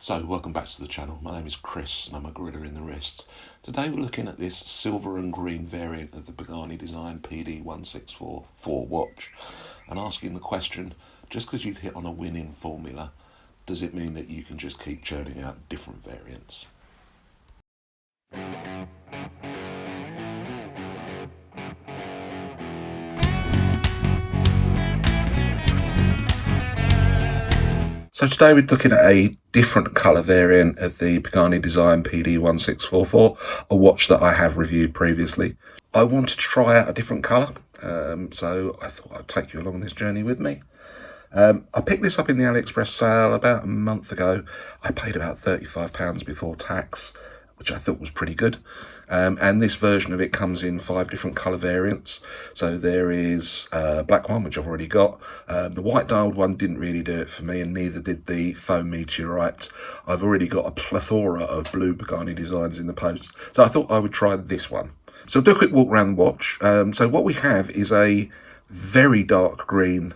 So, welcome back to the channel. My name is Chris and I'm a gorilla in the wrists. Today we're looking at this silver and green variant of the Pagani Design PD1644 watch and asking the question, just because you've hit on a winning formula, does it mean that you can just keep churning out different variants? So today we're looking at a different colour variant of the Pagani Design PD1644, a watch that I have reviewed previously. I wanted to try out a different colour, so I thought I'd take you along this journey with me. I picked this up in the AliExpress sale about a month ago. I paid about £35 before tax, which I thought was pretty good. And this version of it comes in 5 different colour variants. So there is a black one, which I've already got. The white dialed one didn't really do it for me, and neither did the foam meteorite. I've already got a plethora of blue Pagani designs in the post, so I thought I would try this one. So I'll do a quick walk around the watch. So what we have is a very dark green,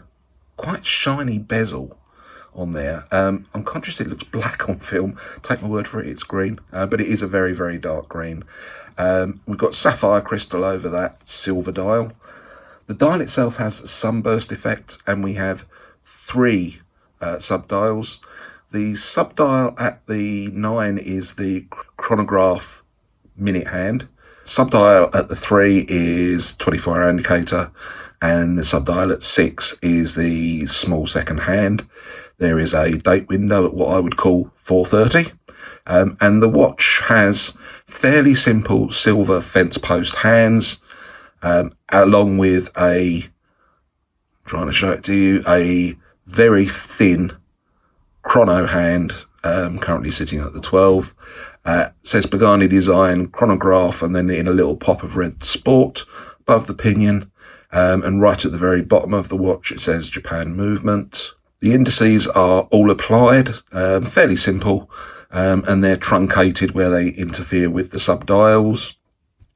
quite shiny bezel on there. I'm conscious it looks black on film. Take my word for it, it's green, but it is a very, very dark green. We've got sapphire crystal over that silver dial. The dial itself has a sunburst effect, and we have 3 sub-dials. The sub-dial at the 9 is the chronograph minute hand. Sub-dial at the 3 is 24-hour indicator, and the sub-dial at 6 is the small second hand. There is a date window at what I would call 4:30, and the watch has fairly simple silver fence post hands, along with trying to show it to you, a very thin chrono hand, currently sitting at the 12. Says Pagani Design, chronograph, and then in a little pop of red sport above the pinion, and right at the very bottom of the watch it says Japan movement. The indices are all applied, fairly simple, and they're truncated where they interfere with the sub-dials.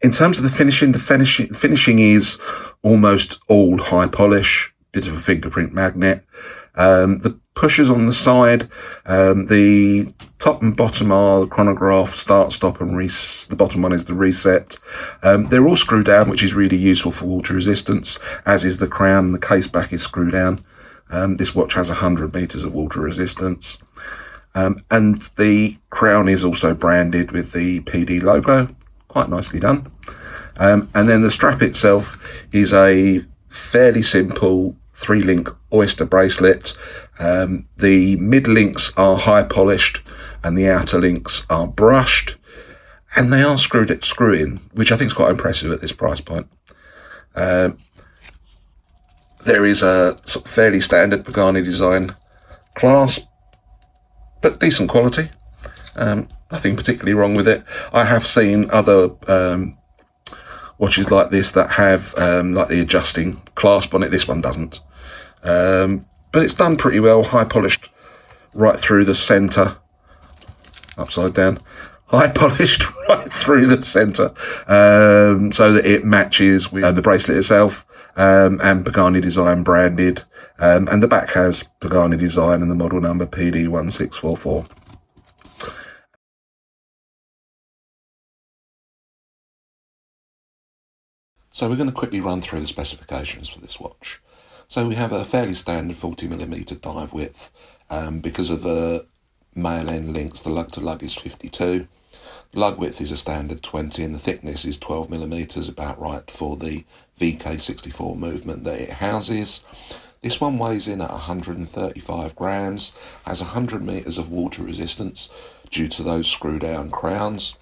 In terms of the finishing is almost all high polish, bit of a fingerprint magnet. The pushers on the side, the top and bottom are the chronograph, start, stop, and the bottom one is the reset. They're all screwed down, which is really useful for water resistance, as is the crown. The case back is screwed down. This watch has 100 meters of water resistance. And the crown is also branded with the PD logo, quite nicely done. And then the strap itself is a fairly simple 3-link oyster bracelet. The mid links are high polished and the outer links are brushed, and they are screw in, which I think is quite impressive at this price point. There is a sort of fairly standard Pagani Design clasp, but decent quality. Nothing particularly wrong with it. I have seen other watches like this that have like the adjusting clasp on it. This one doesn't. But it's done pretty well. High polished right through the centre. Upside down. High polished right through the centre, so that it matches with the bracelet itself, and Pagani Design branded, and the back has Pagani Design and the model number PD1644. So we're going to quickly run through the specifications for this watch. So we have a fairly standard 40mm dive width. Because of the male end links, the lug to lug is 52. Lug width is a standard 20, and the thickness is 12mm, about right for the VK64 movement that it houses. This one weighs in at 135 grams, has 100 meters of water resistance due to those screw down crowns,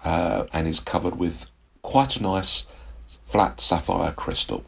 and is covered with quite a nice flat sapphire crystal.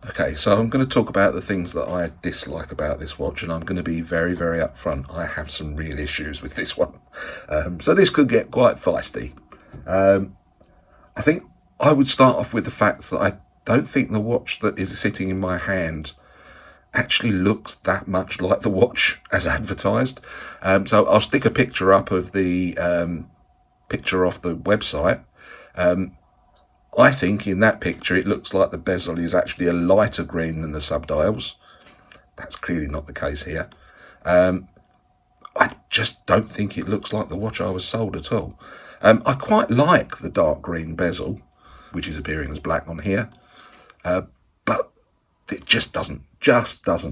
Okay, so I'm going to talk about the things that I dislike about this watch, and I'm going to be very, very upfront. I have some real issues with this one. So this could get quite feisty. I think I would start off with the fact that I don't think the watch that is sitting in my hand actually looks that much like the watch as advertised. So I'll stick a picture up of the picture off the website. I think in that picture it looks like the bezel is actually a lighter green than the subdials. That's clearly not the case here. I just don't think it looks like the watch I was sold at all. I quite like the dark green bezel, which is appearing as black on here, but it just doesn't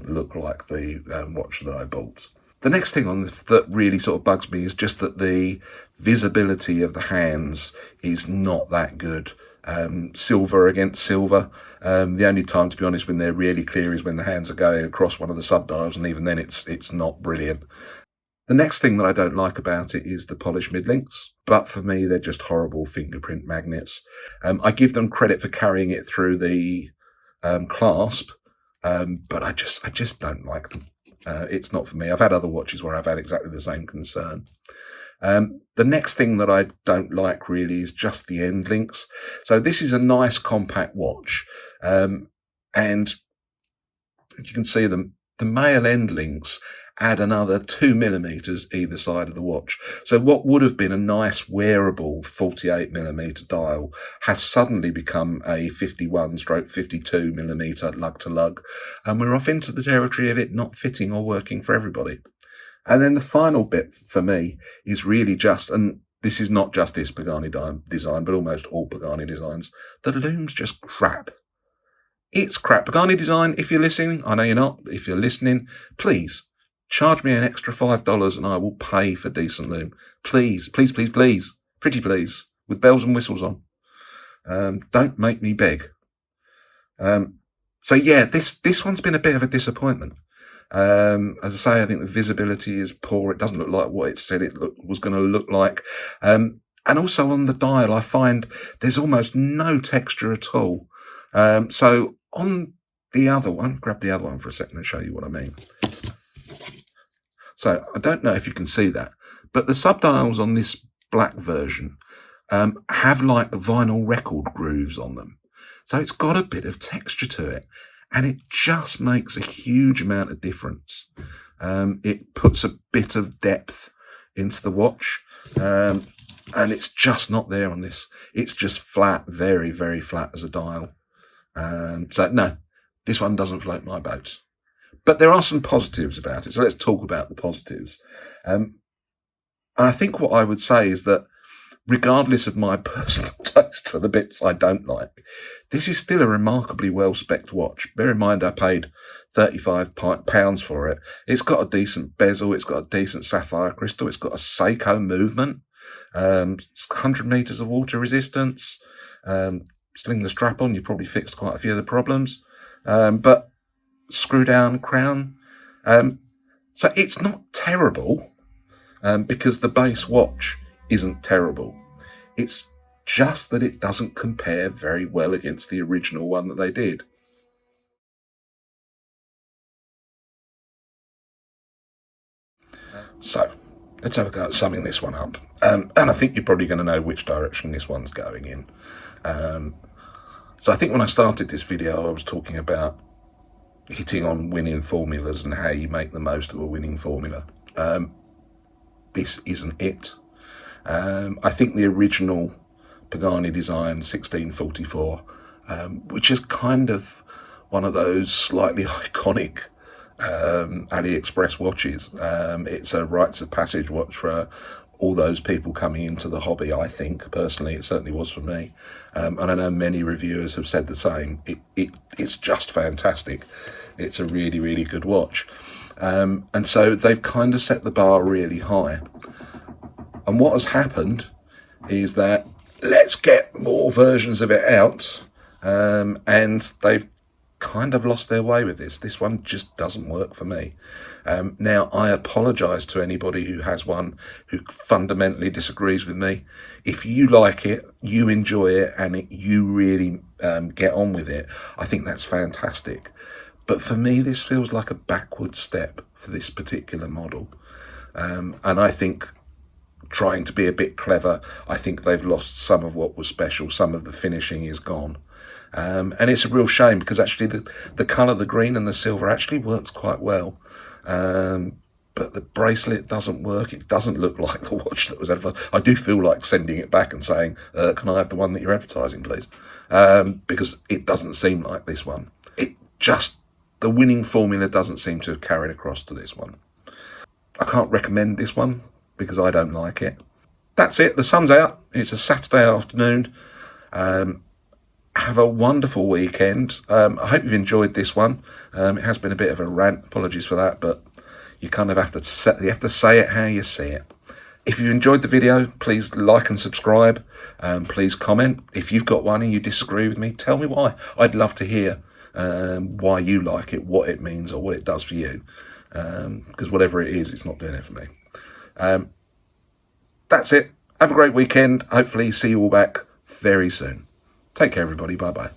look like the watch that I bought. The next thing that really sort of bugs me is just that the visibility of the hands is not that good. Silver against silver. The only time, to be honest, when they're really clear is when the hands are going across one of the subdials, and even then it's not brilliant. The next thing that I don't like about it is the polished mid-links, but for me they're just horrible fingerprint magnets. I give them credit for carrying it through the clasp, but I just don't like them. It's not for me. I've had other watches where I've had exactly the same concern. The next thing that I don't like really is just the end links. So this is a nice compact watch, and you can see the male end links add another 2mm either side of the watch. So what would have been a nice wearable 48mm dial has suddenly become a 51/52mm lug to lug, and we're off into the territory of it not fitting or working for everybody. And then the final bit for me is really just, and this is not just this Pagani design, but almost all Pagani designs, the loom's just crap. It's crap. Pagani Design, if you're listening, I know you're not, but if you're listening, please charge me an extra $5 and I will pay for decent loom. Please, please, please, please. Pretty please. With bells and whistles on. Don't make me beg. So yeah, this one's been a bit of a disappointment. As I say, I think the visibility is poor. It doesn't look like what it said it was going to look like. And also on the dial, I find there's almost no texture at all. So on the other one, grab the other one for a second and show you what I mean. So I don't know if you can see that, but the subdials on this black version have like vinyl record grooves on them. So it's got a bit of texture to it, and it just makes a huge amount of difference. It puts a bit of depth into the watch, and it's just not there on this. It's just flat, very, very flat as a dial. So no, this one doesn't float my boat. But there are some positives about it, so let's talk about the positives. And I think what I would say is that regardless of my personal taste for the bits I don't like, this is still a remarkably well-spec'd watch. Bear in mind I paid £35 for it. It's got a decent bezel, it's got a decent sapphire crystal, it's got a Seiko movement, 100 metres of water resistance, sling the strap on, you probably fixed quite a few of the problems, but screw down crown. So it's not terrible, because the base watch isn't terrible. It's just that it doesn't compare very well against the original one that they did. So let's have a go at summing this one up. And I think you're probably going to know which direction this one's going in. So I think when I started this video, I was talking about hitting on winning formulas and how you make the most of a winning formula. This isn't it. I think the original Pagani Design 1644, which is kind of one of those slightly iconic AliExpress watches. It's a rites of passage watch for all those people coming into the hobby, I think. Personally, it certainly was for me. And I know many reviewers have said the same. It's just fantastic. It's a really, really good watch. And so they've kind of set the bar really high. And what has happened is that let's get more versions of it out. And they've kind of lost their way with this. This one just doesn't work for me. Now, I apologise to anybody who has one who fundamentally disagrees with me. If you like it, you enjoy it, and you really get on with it, I think that's fantastic. But for me, this feels like a backward step for this particular model. And I think trying to be a bit clever, I think they've lost some of what was special. Some of the finishing is gone. And it's a real shame, because actually the colour, the green and the silver actually works quite well. But the bracelet doesn't work. It doesn't look like the watch that was advertised. I do feel like sending it back and saying, can I have the one that you're advertising, please? Because it doesn't seem like this one. The winning formula doesn't seem to have carried across to this one. I can't recommend this one because I don't like it. That's it. The sun's out. It's a Saturday afternoon. Have a wonderful weekend. I hope you've enjoyed this one. It has been a bit of a rant. Apologies for that, but you kind of have to say it how you see it. If you enjoyed the video, please like and subscribe. Please comment. If you've got one and you disagree with me, tell me why. I'd love to hear why you like it, what it means, or what it does for you. Because whatever it is, it's not doing it for me. That's it. Have a great weekend. Hopefully see you all back very soon. Take care, everybody. Bye-bye.